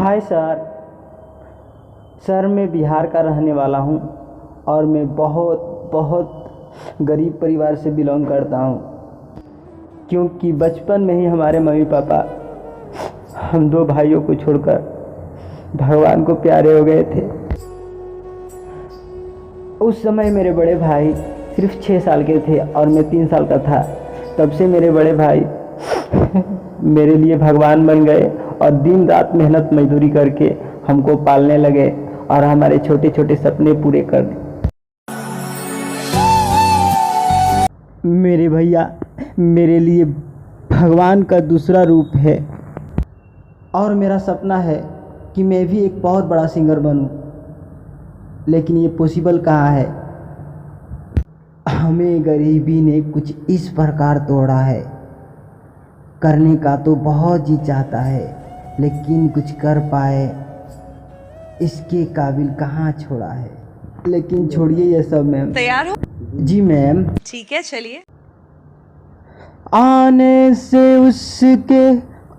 Hi sir. Sir मैं बिहार का रहने वाला हूँ और मैं बहुत गरीब परिवार से बिलोंग करता हूँ, क्योंकि बचपन में ही हमारे मम्मी पापा हम दो भाइयों को छोड़कर भगवान को प्यारे हो गए थे। उस समय मेरे बड़े भाई सिर्फ 6 साल के थे और मैं 3 साल का था। तब से मेरे बड़े भाई मेरे लिए भगवान बन गए और दिन रात मेहनत मजदूरी करके हमको पालने लगे और हमारे छोटे छोटे सपने पूरे कर दिए। मेरे भैया मेरे लिए भगवान का दूसरा रूप है और मेरा सपना है कि मैं भी एक बहुत बड़ा सिंगर बनूं, लेकिन ये पॉसिबल कहाँ है। हमें गरीबी ने कुछ इस प्रकार तोड़ा है, करने का तो बहुत जी चाहता है लेकिन कुछ कर पाए इसके काबिल कहाँ छोड़ा है। लेकिन छोड़िए ये सब मैम। तैयार हो? जी मैम। ठीक है, चलिए। आने से उसके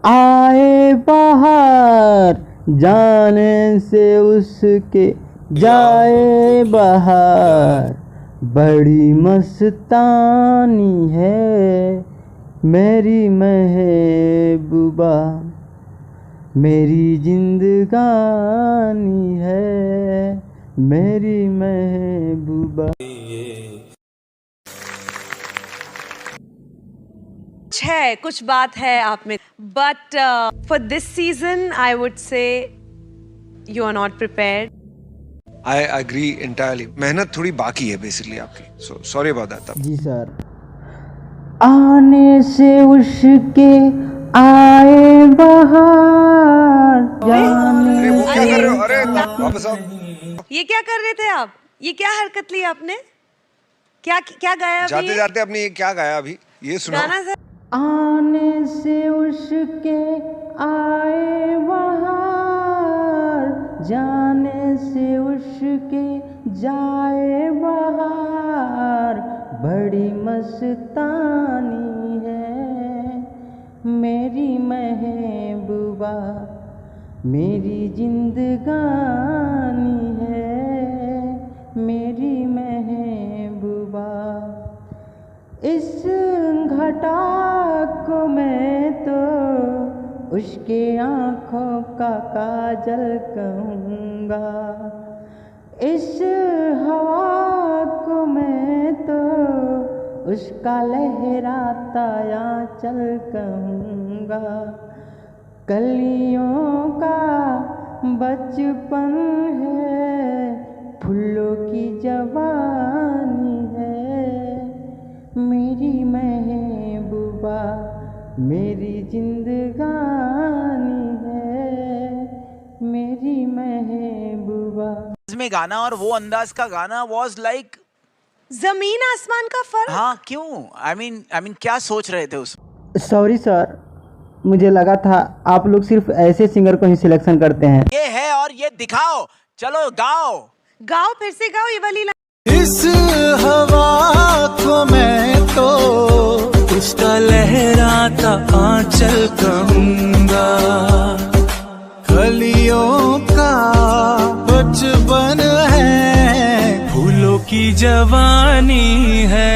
आए बाहर, जाने से उसके जाए बाहर, बड़ी मस्तानी है मेरी महबूबा, मेरी जिंदगानी है मेरी महबूबा। कुछ बात है आप में, but for this season I would say you are not prepared. I agree entirely. मेहनत थोड़ी बाकी है बेसिकली आपकी, so sorry about that. जी सर। आने से उसके आए बाहर, जाने अरे वो क्या कर रहे हो? अरे वापस आओ। ये क्या कर रहे थे आप? ये क्या हरकत ली आपने? क्या क्या गाया अभी? जाते जाते आपने ये क्या गाया अभी? ये सुनाओ। गाना सर। आने से उसके आए बाहर, जाने से उसके जाए बाहर, बड़ी मस्तानी है मेरी महबूबा, मेरी जिंदगानी है मेरी महबूबा। इस घटा को मैं तो उसके आँखों का काजल कहूँगा, इस हवा को मैं तो उसका लहराता आंचल कहूँगा। कलियों का बचपन है, फूलों की जवानी है मेरी महबूबा, मेरी जिंदगानी है मेरी महबूबा। में गाना और वो अंदाज का गाना वाज लाइक जमीन आसमान का फर्क। हाँ, क्यों? आई मीन क्या सोच रहे थे उस? सॉरी सर, मुझे लगा था आप लोग सिर्फ ऐसे सिंगर को ही सिलेक्शन करते हैं। ये है और ये दिखाओ, चलो गाओ गाओ, फिर से गाओ ये वाली लाइन। इस हवा को मैं तो उसका लहराता आंचल कहूँगा, कलियों का बचपन है, फूलों की जवानी है